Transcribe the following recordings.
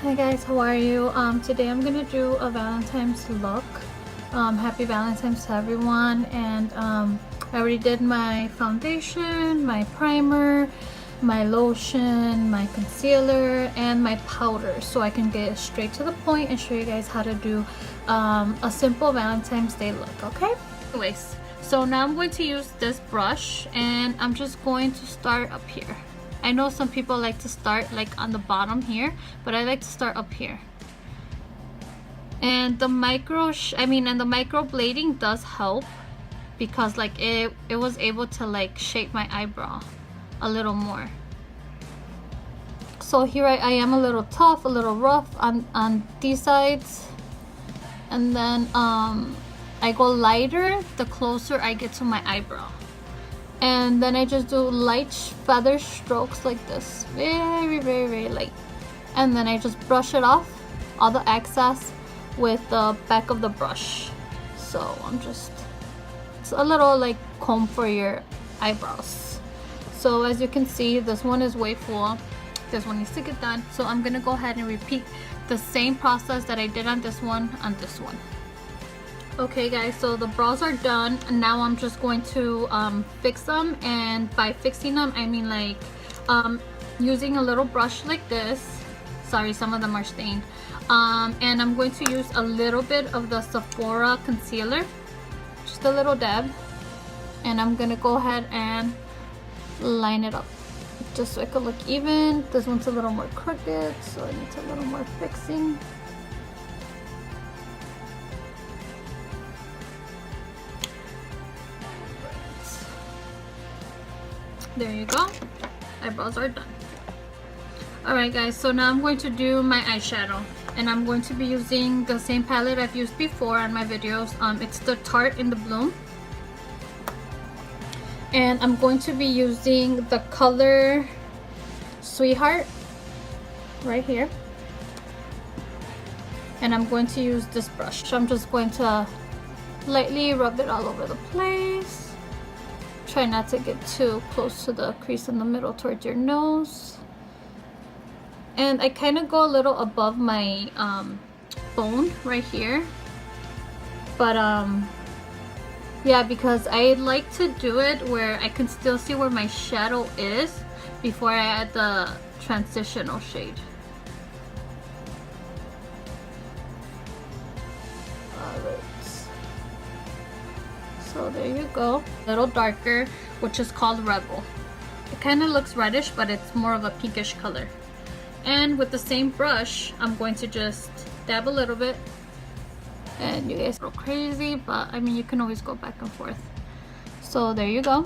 Hi guys, how are you? Today I'm gonna do a Valentine's look. Happy Valentine's to everyone. And I already did my foundation, my primer, my lotion, my concealer, and my powder, so I can get straight to the point and show you guys how to do a simple Valentine's Day look. Okay, anyways, so now I'm going to use this brush and I'm just going to start up here. I know some people like to start like on the bottom here, but I like to start up here. And the microblading does help because like it was able to like shape my eyebrow a little more. So here I am a little tough, a little rough on these sides, and then I go lighter the closer I get to my eyebrow. And then I just do light feather strokes like this, very, very, very light. And then I just brush it off, all the excess, with the back of the brush. So it's a little like comb for your eyebrows. So as you can see, this one is way full. This one needs to get done. So I'm gonna go ahead and repeat the same process that I did on this one on this one. Okay guys, so the brows are done, and now I'm just going to fix them. And by fixing them, I mean like using a little brush like this. Sorry, some of them are stained. And I'm going to use a little bit of the Sephora concealer, just a little dab, and I'm gonna go ahead and line it up just so it could look even. This one's a little more crooked, so it needs a little more fixing. There you go, eyebrows are done. Alright guys, so now I'm going to do my eyeshadow, and I'm going to be using the same palette I've used before on my videos. It's the Tarte in the Bloom, and I'm going to be using the color Sweetheart right here, and I'm going to use this brush. So I'm just going to lightly rub it all over the place. Try not to get too close to the crease in the middle towards your nose. And I kind of go a little above my bone right here. But yeah, because I like to do it where I can still see where my shadow is before I add the transitional shade. Alright. So there you go. A little darker, which is called Rebel. It kind of looks reddish, but it's more of a pinkish color. And with the same brush, I'm going to just dab a little bit. And you guys go crazy, but I mean, you can always go back and forth. So there you go.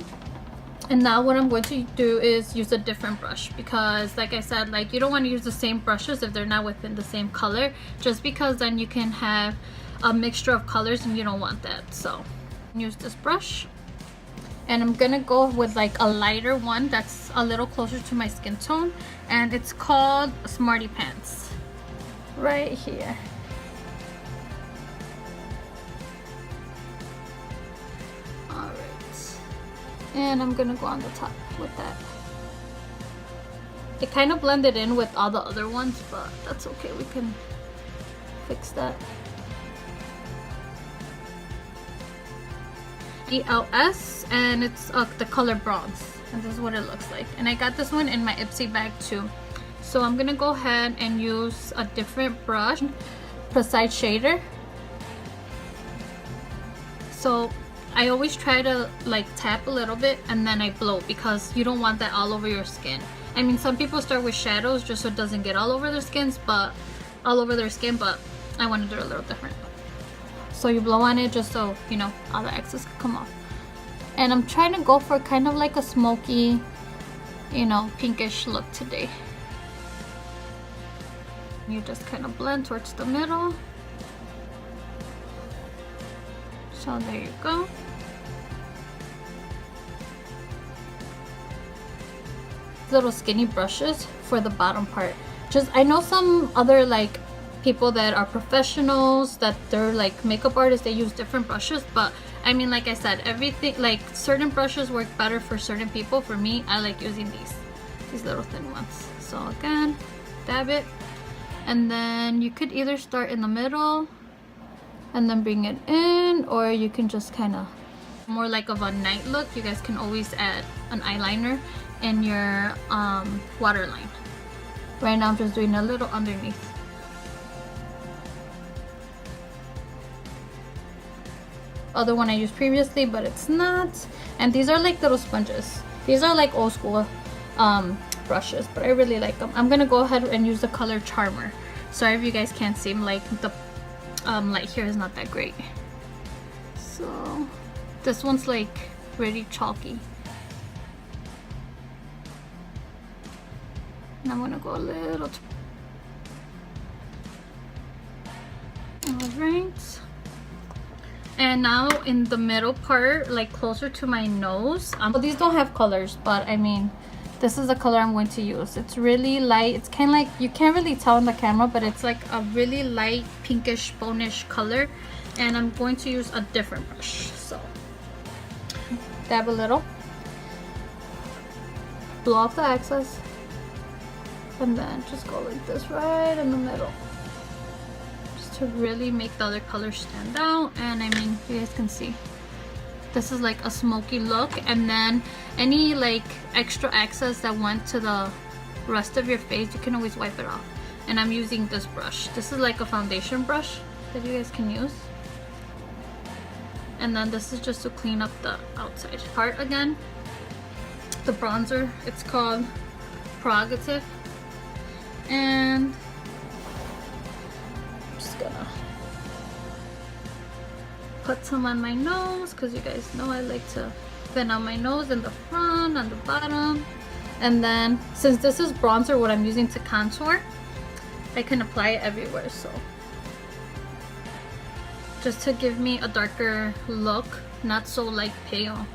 And now what I'm going to do is use a different brush, because like I said, like you don't want to use the same brushes if they're not within the same color, just because then you can have a mixture of colors and you don't want that. So use this brush, and I'm gonna go with like a lighter one that's a little closer to my skin tone, and it's called Smarty Pants right here. Alright, and I'm gonna go on the top with that. It kind of blended in with all the other ones, but that's okay, we can fix that. ELS, and it's the color bronze, and this is what it looks like. And I got this one in my Ipsy bag too. So I'm gonna go ahead and use a different brush, Precise Shader. So I always try to like tap a little bit and then I blow, because you don't want that all over your skin. I mean, some people start with shadows just so it doesn't get all over their skins, but I want to do it a little different. So you blow on it just so, you know, all the excess can come off. And I'm trying to go for kind of like a smoky, you know, pinkish look today. You just kind of blend towards the middle. So there you go. Little skinny brushes for the bottom part. I know some other like people that are professionals, that they're like makeup artists, they use different brushes, but I mean, like I said, everything, like certain brushes work better for certain people. For me, I like using these little thin ones. So again, dab it, And then you could either start in the middle and then bring it in, or you can just kind of more like of a night look. You guys can always add an eyeliner in your waterline. Right now I'm just doing a little underneath. Other one I used previously, but it's not. And these are like little sponges. These are like old school brushes, but I really like them. I'm gonna go ahead and use the color Charmer. Sorry if you guys can't see, like the light here is not that great. So this one's like really chalky. And I'm gonna go a little. Alright. And now in the middle part, like closer to my nose, well, these don't have colors, but I mean, this is the color I'm going to use. It's really light. It's kind of like, you can't really tell in the camera, but it's like a really light pinkish bonish color. And I'm going to use a different brush. So dab a little, blow off the excess, and then just go like this right in the middle, just to really make the other colors stand out. And I mean, you guys can see this is like a smoky look, and then any like extra excess that went to the rest of your face, you can always wipe it off. And I'm using this brush. This is like a foundation brush that you guys can use. And then this is just to clean up the outside part again. The bronzer, it's called Prerogative. And I'm just gonna put some on my nose, because you guys know I like to thin out my nose in the front and the bottom. And then since this is bronzer, what I'm using to contour, I can apply it everywhere. So just to give me a darker look, not so like pale.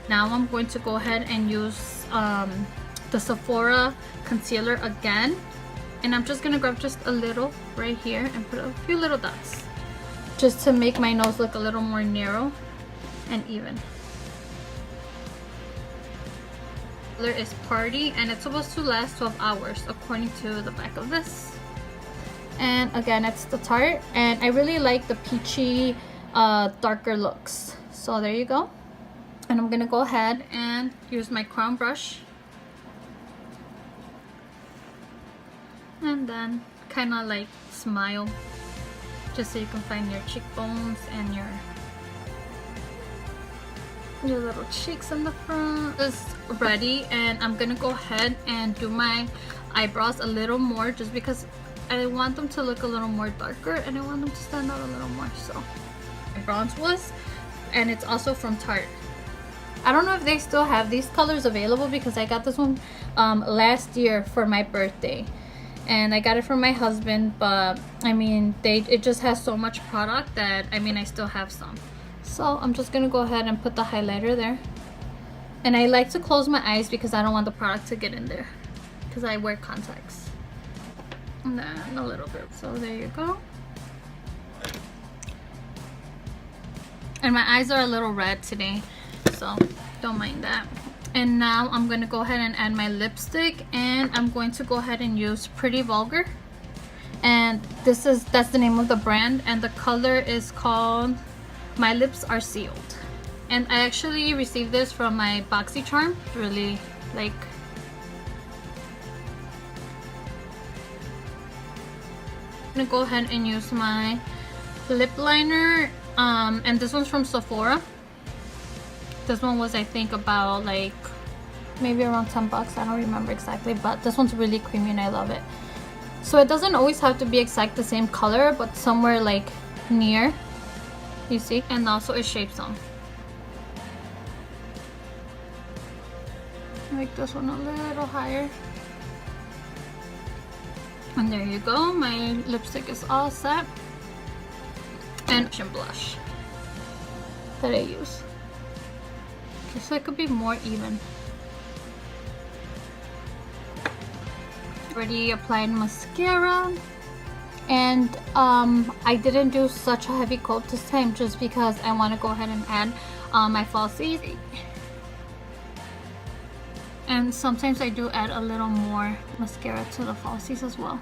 Now I'm going to go ahead and use the Sephora concealer again, and I'm just gonna grab just a little right here and put a few little dots, just to make my nose look a little more narrow and even. Color is Party, and it's supposed to last 12 hours according to the back of this. And again, it's the Tarte, and I really like the peachy darker looks. So there you go. And I'm gonna go ahead and use my crown brush, and then kind of like smile, just so you can find your cheekbones and your little cheeks in the front. Is ready, and I'm gonna go ahead and do my eyebrows a little more, just because I want them to look a little more darker and I want them to stand out a little more. So my bronze was, and it's also from Tarte. I don't know if they still have these colors available, because I got this one last year for my birthday, and I got it from my husband, but I mean, it just has so much product that I mean, I still have some. So I'm just gonna go ahead and put the highlighter there, and I like to close my eyes because I don't want the product to get in there, because I wear contacts. And then a little bit. So there you go. And my eyes are a little red today, so don't mind that. And now I'm gonna go ahead and add my lipstick, and I'm going to go ahead and use Pretty Vulgar, and that's the name of the brand, and the color is called My Lips Are Sealed. And I actually received this from my BoxyCharm. Really like. I'm gonna go ahead and use my lip liner, and this one's from Sephora. This one was, I think, about like maybe around 10 bucks. I don't remember exactly, but this one's really creamy and I love it. So it doesn't always have to be exact the same color, but somewhere like near, you see. And also it shapes on. Make this one a little higher. And there you go, my lipstick is all set. And blush that I use, just so it could be more even. Already applied mascara, and I didn't do such a heavy coat this time, just because I want to go ahead and add my falsies. And sometimes I do add a little more mascara to the falsies as well.